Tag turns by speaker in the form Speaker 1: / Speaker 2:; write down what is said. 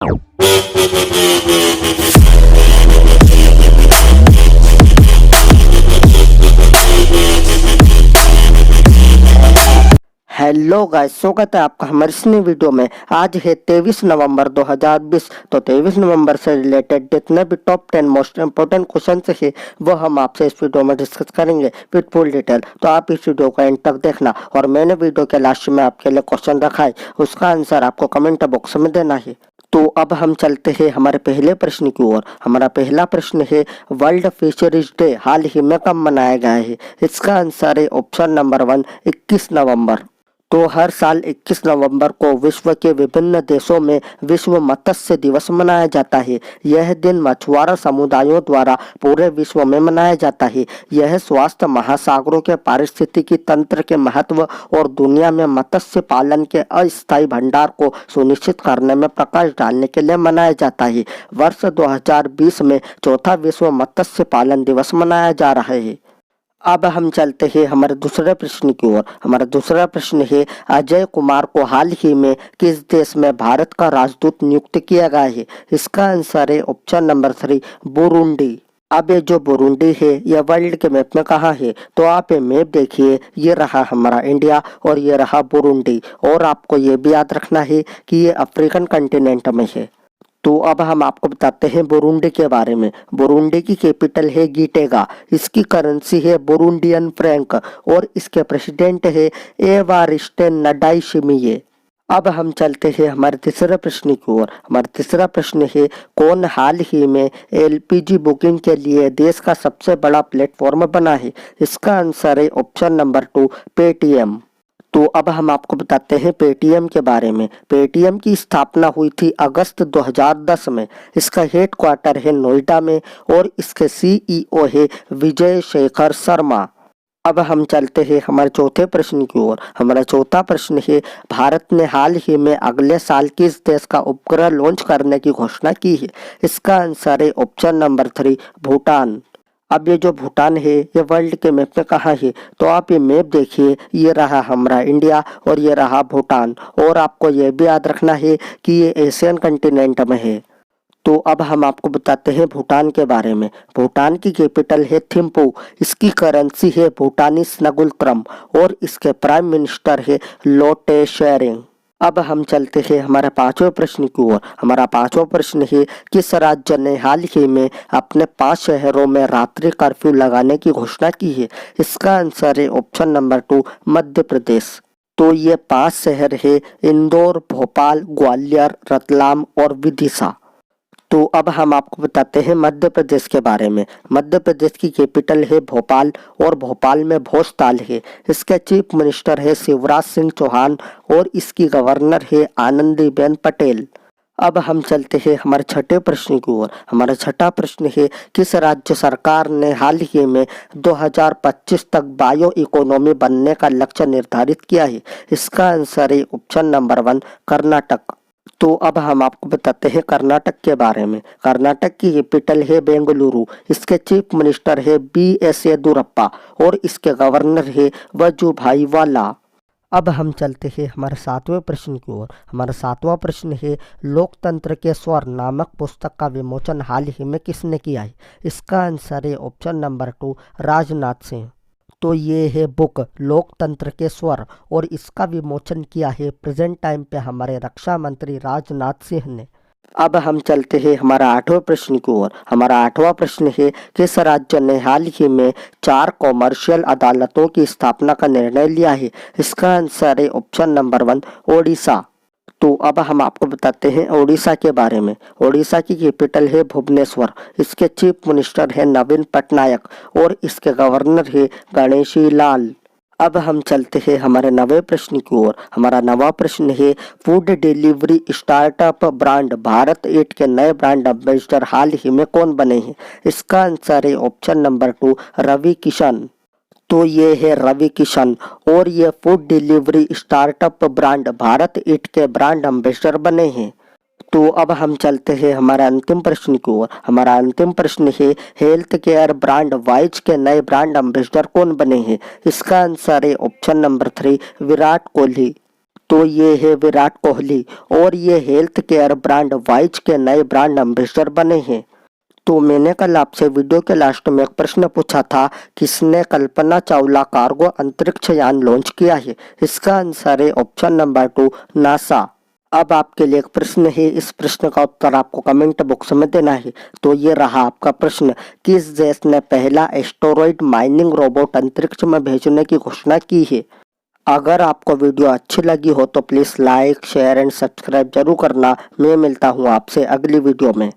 Speaker 1: Hello guys, स्वागत है आपका हमारे इस नई वीडियो में। आज है 23 नवंबर 2020। तो 23 नवंबर से रिलेटेड जितने भी टॉप 10 मोस्ट इंपोर्टेंट क्वेश्चन है वो हम आपसे इस वीडियो में डिस्कस करेंगे विद फुल डिटेल। तो आप इस वीडियो का एंड तक देखना। और मैंने वीडियो के लास्ट में आपके लिए क्वेश्चन रखा है, उसका आंसर आपको कमेंट बॉक्स में देना है। तो अब हम चलते हैं हमारे पहले प्रश्न की ओर। हमारा पहला प्रश्न है, वर्ल्ड फिशरीज डे हाल ही में कब मनाया गया है? इसका आंसर है ऑप्शन नंबर 1, 21 नवंबर। तो हर साल 21 नवंबर को विश्व के विभिन्न देशों में विश्व मत्स्य दिवस मनाया जाता है। यह दिन मछुआरा समुदायों द्वारा पूरे विश्व में मनाया जाता है। यह स्वास्थ्य, महासागरों के पारिस्थितिकी तंत्र के महत्व और दुनिया में मत्स्य पालन के अस्थायी भंडार को सुनिश्चित करने में प्रकाश डालने के लिए मनाया जाता है। वर्ष 2020 में चौथा विश्व मत्स्य पालन दिवस मनाया जा रहा है। अब हम चलते हैं हमारे दूसरे प्रश्न की ओर। हमारा दूसरा प्रश्न है, अजय कुमार को हाल ही में किस देश में भारत का राजदूत नियुक्त किया गया है? इसका आंसर है ऑप्शन नंबर 3, बुरुंडी। अब ये जो बुरुंडी है यह वर्ल्ड के मैप में कहाँ है? तो आप ये मैप देखिए, ये रहा हमारा इंडिया और ये रहा बुरुंडी। और आपको ये भी याद रखना है कि ये अफ्रीकन कंटिनेंट में है। तो अब हम आपको बताते हैं बुरुंडी के बारे में। बुरुंडी की कैपिटल है गीटेगा। इसकी करेंसी है बुरुंडियन फ्रैंक और इसके प्रेसिडेंट है एवारिस्टे नडाइशिमिये। अब हम चलते हैं हमारे तीसरे प्रश्न की ओर। हमारा तीसरा प्रश्न है, कौन हाल ही में एलपीजी बुकिंग के लिए देश का सबसे बड़ा प्लेटफॉर्म बना है? इसका आंसर है ऑप्शन नंबर 2, पेटीएम। तो अब हम आपको बताते हैं पेटीएम के बारे में। पेटीएम की स्थापना हुई थी अगस्त 2010 में। इसका हेडक्वार्टर है नोएडा में और इसके सीईओ है विजय शेखर शर्मा। अब हम चलते हैं हमारे चौथे प्रश्न की ओर। हमारा चौथा प्रश्न है, भारत ने हाल ही में अगले साल किस देश का उपग्रह लॉन्च करने की घोषणा की है? इसका आंसर है ऑप्शन नंबर 3, भूटान। अब ये जो भूटान है ये वर्ल्ड के मैप में कहाँ है? तो आप ये मैप देखिए, ये रहा हमारा इंडिया और ये रहा भूटान। और आपको ये भी याद रखना है कि ये एशियन कंटिनेंट में है। तो अब हम आपको बताते हैं भूटान के बारे में। भूटान की कैपिटल है थिम्पू। इसकी करेंसी है भूटानी स्नगुलत्रम और इसके प्राइम मिनिस्टर है लोटे शेरिंग। अब हम चलते हैं हमारे पांचवें प्रश्न की ओर। हमारा पांचवा प्रश्न है, किस राज्य ने हाल ही में अपने 5 शहरों में रात्रि कर्फ्यू लगाने की घोषणा की है? इसका आंसर है ऑप्शन नंबर 2, मध्य प्रदेश। तो ये 5 शहर है इंदौर, भोपाल, ग्वालियर, रतलाम और विदिशा। तो अब हम आपको बताते हैं मध्य प्रदेश के बारे में। मध्य प्रदेश की कैपिटल है भोपाल और भोपाल में भोजताल है। इसके चीफ मिनिस्टर है शिवराज सिंह चौहान और इसकी गवर्नर है आनंदीबेन पटेल। अब हम चलते हैं हमारे छठे प्रश्न की ओर। हमारा छठा प्रश्न है, किस राज्य सरकार ने हाल ही में 2025 तक बायो इकोनॉमी बनने का लक्ष्य निर्धारित किया है? इसका आंसर है ऑप्शन नंबर 1, कर्नाटक। तो अब हम आपको बताते हैं कर्नाटक के बारे में। कर्नाटक की कैपिटल है बेंगलुरु। इसके चीफ मिनिस्टर है BS येदुरप्पा और इसके गवर्नर है वजुभाई वाला। अब हम चलते हैं हमारे 7वें प्रश्न की ओर। हमारा 7वां प्रश्न है, लोकतंत्र के स्वर नामक पुस्तक का विमोचन हाल ही में किसने किया है? इसका आंसर है ऑप्शन नंबर 2, राजनाथ सिंह। तो ये है बुक लोकतंत्र के स्वर और इसका विमोचन किया है प्रेजेंट टाइम पे हमारे रक्षा मंत्री राजनाथ सिंह ने। अब हम चलते हैं हमारा 8वें प्रश्न की ओर। हमारा 8वां प्रश्न है, किस राज्य ने हाल ही में 4 कॉमर्शियल अदालतों की स्थापना का निर्णय लिया है? इसका आंसर है ऑप्शन नंबर 1, ओडिशा। तो अब हम आपको बताते हैं ओडिशा के बारे में। ओडिशा की कैपिटल है भुवनेश्वर। इसके चीफ मिनिस्टर है नवीन पटनायक और इसके गवर्नर है गणेशी लाल। अब हम चलते हैं हमारे 9वें प्रश्न की ओर। हमारा 9वां प्रश्न है, food delivery startup brand Bharat Eat के नए ब्रांड एम्बेसडर हाल ही में कौन बने हैं? इसका आंसर है ऑप्शन नंबर 2, रवि किशन। तो ये है रवि किशन और ये food delivery startup brand Bharat Eat के ब्रांड एम्बेसडर बने हैं। तो अब हम चलते हैं हमारा अंतिम प्रश्न की ओर। हमारा अंतिम प्रश्न है, हेल्थ केयर ब्रांड वाइज के नए ब्रांड एम्बेसडर कौन बने हैं? इसका आंसर है ऑप्शन नंबर 3, विराट कोहली। तो ये है विराट कोहली और ये हेल्थ केयर ब्रांड वाइज के नए ब्रांड एम्बेसडर बने हैं। तो मैंने कल आपसे वीडियो के लास्ट में एक प्रश्न पूछा था, किसने कल्पना चावला कार्गो अंतरिक्ष यान लॉन्च किया है। इसका आंसर है ऑप्शन नंबर 2, नासा। अब आपके लिए एक प्रश्न है, इस प्रश्न का उत्तर आपको कमेंट बॉक्स में देना है। तो ये रहा आपका प्रश्न, किस देश ने पहला एस्टेरॉयड माइनिंग रोबोट अंतरिक्ष में भेजने की घोषणा की है। अगर आपको वीडियो अच्छी लगी हो तो please like, share and subscribe जरूर करना। मैं मिलता हूँ आपसे अगली वीडियो में।